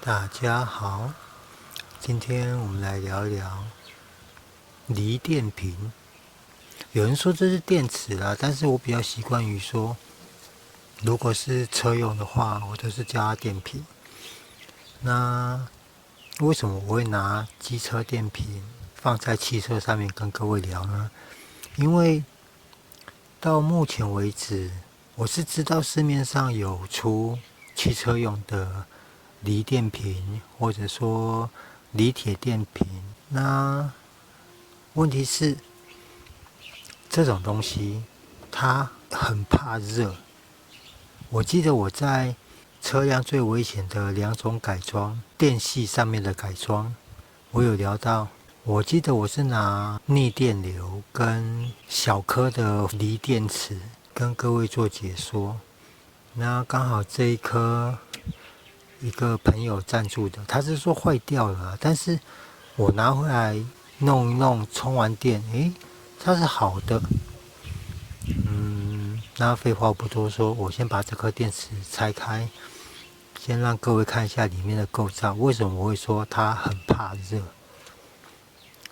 大家好，今天我们来聊一聊锂电瓶。有人说这是电池啦，但是我比较习惯于说，如果是车用的话，我都是叫它电瓶。那为什么我会拿机车电瓶放在汽车上面跟各位聊呢？因为到目前为止，我是知道市面上有出汽车用的锂电瓶，或者说锂铁电瓶。那问题是，这种东西它很怕热。我记得我在车辆最危险的两种改装，电系上面的改装，我有聊到。我记得我是拿逆电流跟小颗的锂电池跟各位做解说。那刚好这一颗一个朋友赞助的，他是说坏掉了，但是我拿回来弄一弄，充完电，它是好的。那废话不多说，我先把这颗电池拆开，先让各位看一下里面的构造。为什么我会说它很怕热？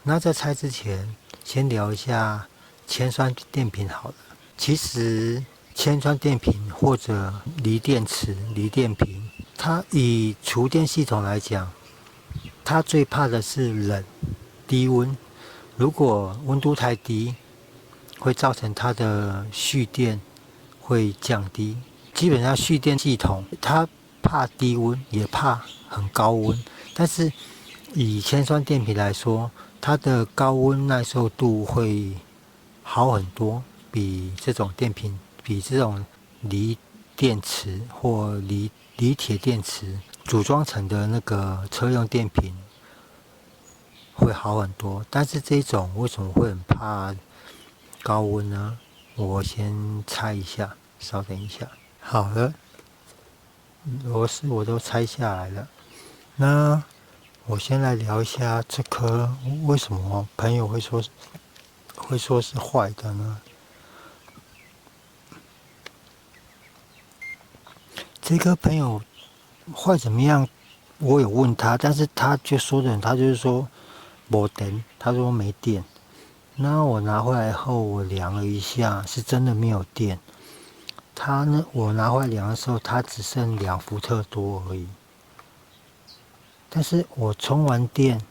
那在拆之前，先聊一下铅酸电瓶好了。其实铅酸电瓶或者锂电池、锂电瓶，它以厨电系统来讲，它最怕的是冷、低温。如果温度太低，会造成它的蓄电会降低。基本上蓄电系统它怕低温，也怕很高温，但是以铅酸电瓶来说，它的高温耐受度会好很多，比这种电瓶，比这种锂电池或锂铁电池组装成的那个车用电瓶会好很多。但是这种为什么会很怕高温呢？我先猜一下，稍等一下。好了，螺丝我都拆下来了。那我先来聊一下这颗为什么朋友会说是坏的呢？这颗朋友坏怎么样？我有问他，但是他就是说没电，他说没电。那我拿回来后，我量了一下，是真的没有电。它呢，我拿回来量的时候，它只剩2伏特多而已。但是我充完电，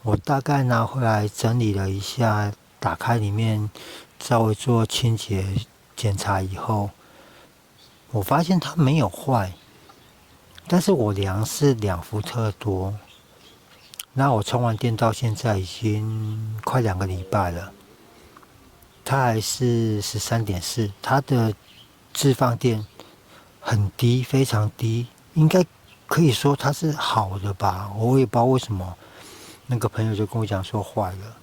我大概拿回来整理了一下，打开里面稍微做清洁检查以后，我发现它没有坏，但是我量是2伏特多。那我充完电到现在已经快2个礼拜了，它还是13.4，它的置放电很低，非常低，应该可以说它是好的吧，我也不知道为什么。那个朋友就跟我讲说坏了。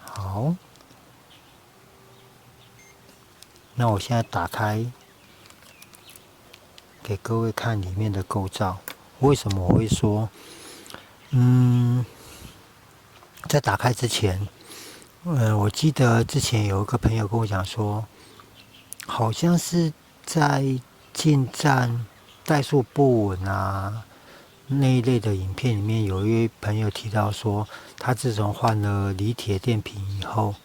好，那我现在打开给各位看里面的构造。为什么我会说，在打开之前，我记得之前有一个朋友跟我讲说，好像是在进站怠速不稳啊那一类的影片里面，有一位朋友提到说，他自从换了锂铁电瓶以后，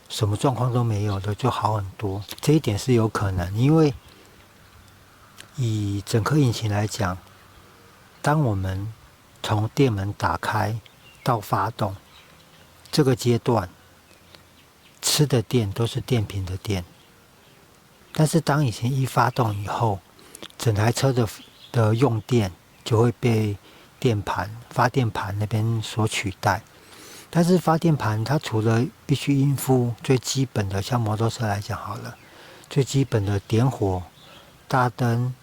什么状况都没有的，就好很多。这一点是有可能，因为以整颗引擎来讲，当我们从电门打开到发动这个阶段，吃的电都是电瓶的电。但是当引擎一发动以后，整台车的用电就会被发电盘那边所取代。但是发电盘它除了必须应付最基本的，像摩托车来讲好了，最基本的点火、大灯、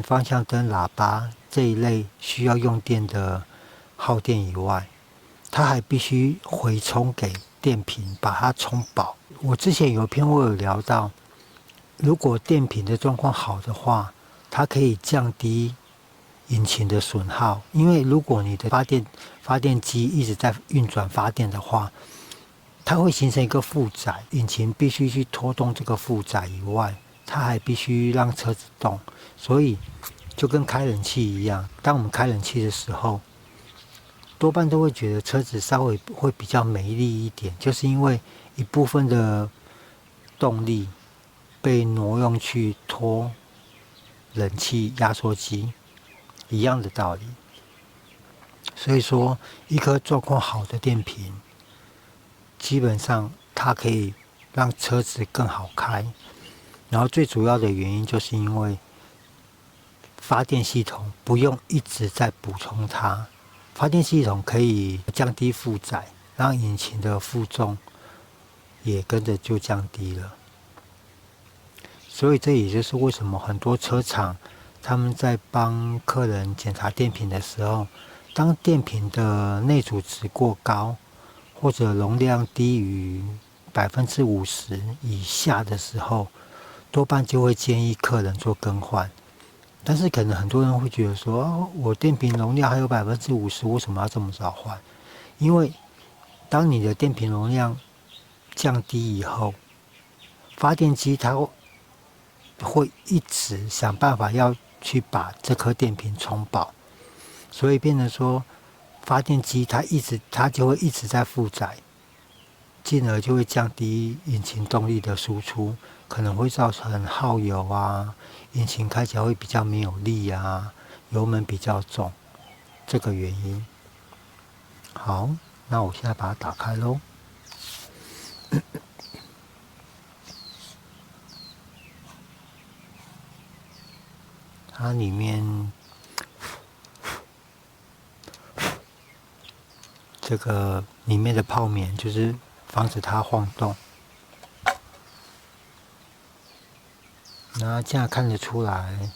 方向灯、喇叭这一类需要用电的耗电以外，它还必须回充给电瓶，把它充饱。我之前有一篇我有聊到，如果电瓶的状况好的话，它可以降低引擎的损耗。因为如果你的发电机一直在运转发电的话，它会形成一个负载，引擎必须去拖动这个负载以外，它还必须让车子动，所以就跟开冷气一样，当我们开冷气的时候，多半都会觉得车子稍微会比较没力一点，就是因为一部分的动力被挪用去拖冷气压缩机，一样的道理。所以说，一颗状况好的电瓶，基本上它可以让车子更好开。然后最主要的原因就是因为发电系统不用一直在补充它，发电系统可以降低负载，让引擎的负重也跟着就降低了。所以这也就是为什么很多车厂他们在帮客人检查电瓶的时候，当电瓶的内阻值过高，或者容量低于50%以下的时候，多半就会建议客人做更换。但是可能很多人会觉得说，哦，我电瓶容量还有50%，为什么要这么早换？因为当你的电瓶容量降低以后，发电机它会一直想办法要去把这颗电瓶充饱，所以变成说，发电机它就会一直在负载，进而就会降低引擎动力的输出，可能会造成耗油啊，引擎开起来会比较没有力啊，油门比较重，这个原因。好，那我现在把它打开咯。它里面这个里面的泡棉就是防止它晃动。那这样看得出来，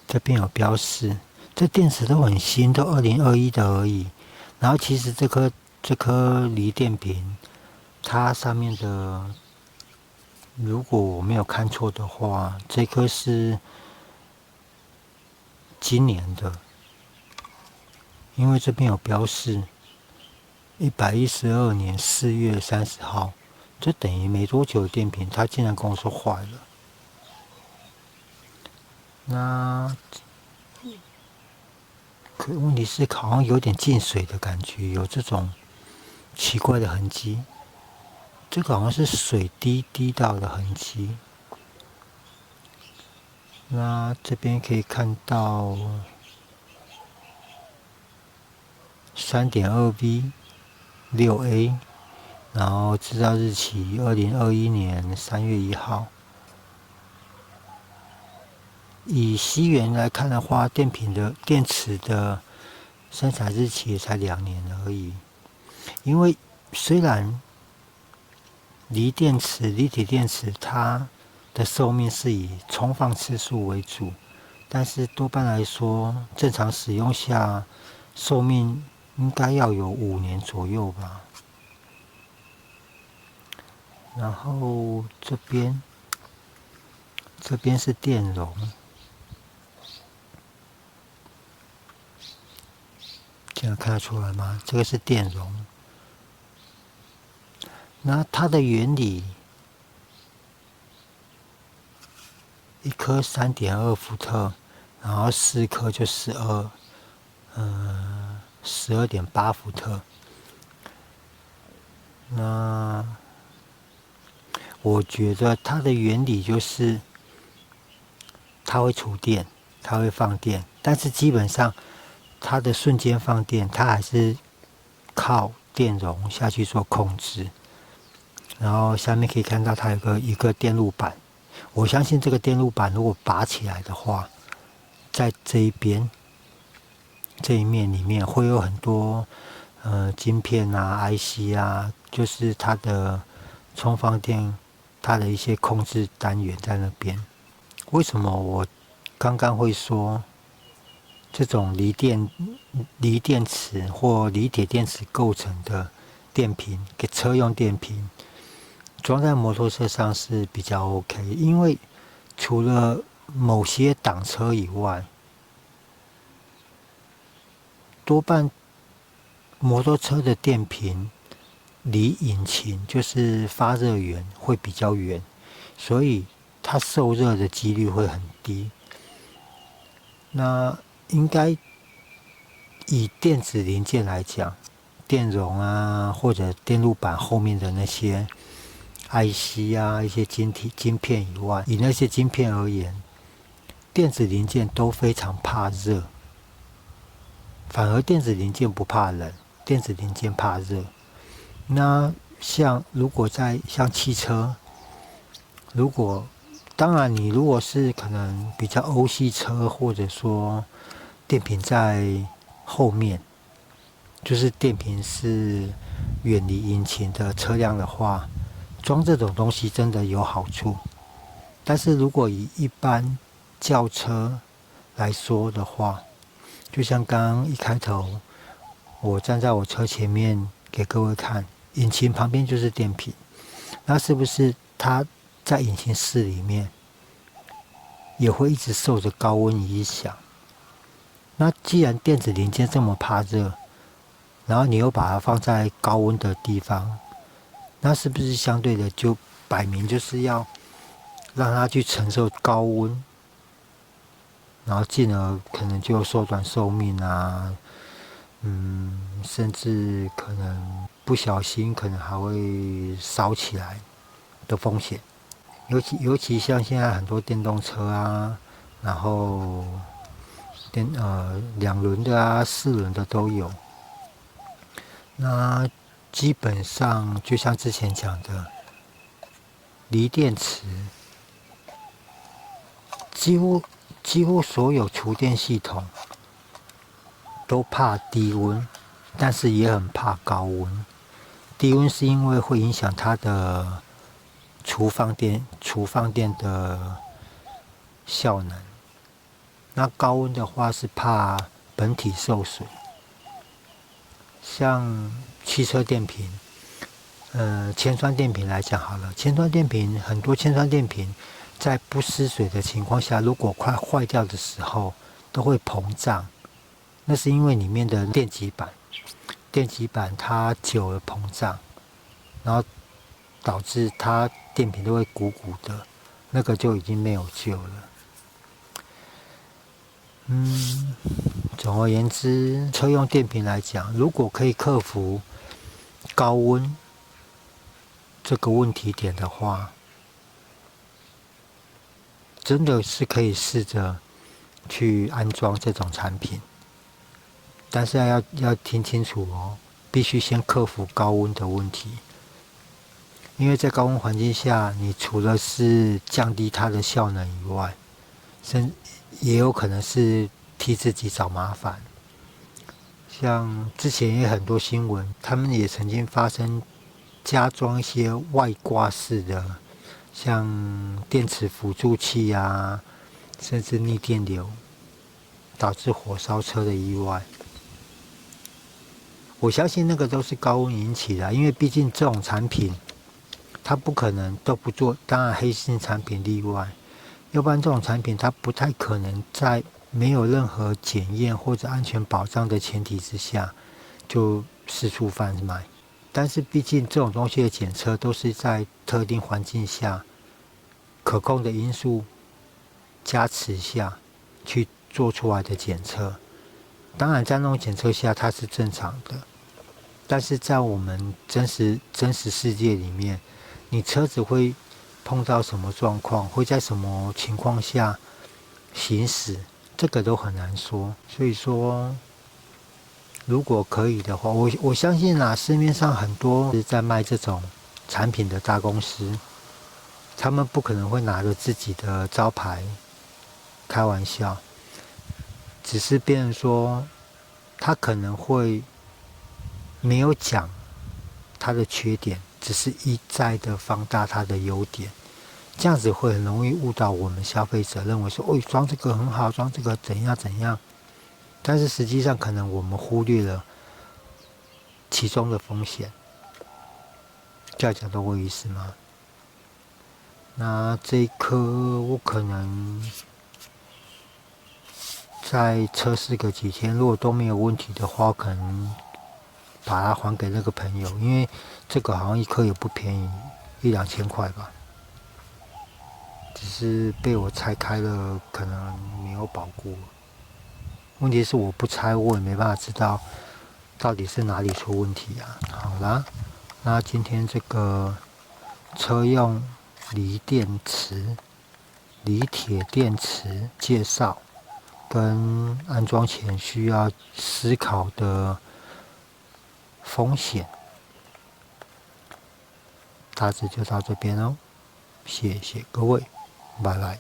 这边有标示，这电池都很新，都2021的而已。然后其实这颗锂电瓶，它上面的，如果我没有看错的话，这颗是今年的，因为这边有标示，112年4月30号，这等于没多久的电瓶，它竟然跟我说坏了。那可问题是，好像有点进水的感觉，有这种奇怪的痕迹。这个好像是水滴到的痕迹。那这边可以看到3.2V 6A， 然后制造日期2021年3月1号。以西元来看的话，电池的生产日期也才2年而已。因为虽然锂铁电池它的寿命是以充放次数为主，但是多半来说，正常使用下寿命应该要有5年左右吧。然后这边是电容，这样看得出来吗？这个是电容。那它的原理，一颗3.2伏特，然后4颗就12.8伏特。那我觉得它的原理就是它会储电，它会放电，但是基本上它的瞬间放电，它还是靠电容下去做控制。然后下面可以看到它有一个电路板，我相信这个电路板如果拔起来的话，在这一面里面会有很多晶片啊、IC 啊，就是它的充放电，它的一些控制单元在那边。为什么我刚刚会说这种锂电池或锂铁电池构成的电瓶，给车用电瓶装在摩托车上是比较 OK， 因为除了某些挡车以外，多半摩托车的电瓶离引擎就是发热源会比较远，所以它受热的几率会很低。那应该以电子零件来讲，电容啊，或者电路板后面的那些 IC 啊，一些晶片以外，以那些晶片而言，电子零件都非常怕热，反而电子零件不怕冷，电子零件怕热。那如果像汽车，当然你如果是可能比较欧系车，或者说电瓶在后面，就是电瓶是远离引擎的车辆的话，装这种东西真的有好处。但是如果以一般轿车来说的话，就像刚刚一开头我站在我车前面给各位看，引擎旁边就是电瓶，那是不是它在引擎室里面也会一直受着高温影响？那既然电子零件这么怕热，然后你又把它放在高温的地方，那是不是相对的就摆明就是要让它去承受高温，然后进而可能就缩短寿命啊，甚至可能不小心可能还会烧起来的风险。尤其像现在很多电动车啊，然后2轮的啊、4轮的都有。那基本上就像之前讲的，锂电池几乎所有厨电系统都怕低温，但是也很怕高温。低温是因为会影响它的厨放电的效能。那高温的话是怕本体受损。像汽车电瓶，铅酸电瓶来讲好了，很多铅酸电瓶在不湿水的情况下，如果快坏掉的时候，都会膨胀。那是因为里面的电极板它久了膨胀，然后导致它电瓶都会鼓鼓的，那个就已经没有救了。总而言之，车用电瓶来讲，如果可以克服高温这个问题点的话，真的是可以试着去安装这种产品。但是要听清楚哦，必须先克服高温的问题，因为在高温环境下，你除了是降低它的效能以外，也有可能是替自己找麻烦。像之前也很多新闻，他们也曾经发生加装一些外挂式的，像电池辅助器啊，甚至逆电流，导致火烧车的意外。我相信那个都是高温引起的，因为毕竟这种产品，它不可能都不做，当然黑心产品例外，要不然这种产品它不太可能在没有任何检验或者安全保障的前提之下就四处贩卖。但是毕竟这种东西的检测都是在特定环境下、可控的因素加持下去做出来的检测。当然在那种检测下它是正常的，但是在我们真实世界里面，你车子会碰到什么状况，会在什么情况下行驶，这个都很难说。所以说如果可以的话，我相信市面上很多是在卖这种产品的大公司，他们不可能会拿着自己的招牌开玩笑，只是变成说他可能会没有讲他的缺点，只是一再的放大他的优点，这样子会很容易误导我们消费者，认为说装这个很好，装这个怎样怎样，但是实际上可能我们忽略了其中的风险。这样讲懂我意思吗？那这一颗我可能再测试个几天，如果都没有问题的话，可能把它还给那个朋友，因为这个好像一颗也不便宜，1-2千块吧。是被我拆开了，可能没有保过。问题是我不拆，我也没办法知道到底是哪里出问题啊。好啦，那今天这个车用锂铁电池介绍跟安装前需要思考的风险，大致就到这边哦。谢谢各位，拜拜。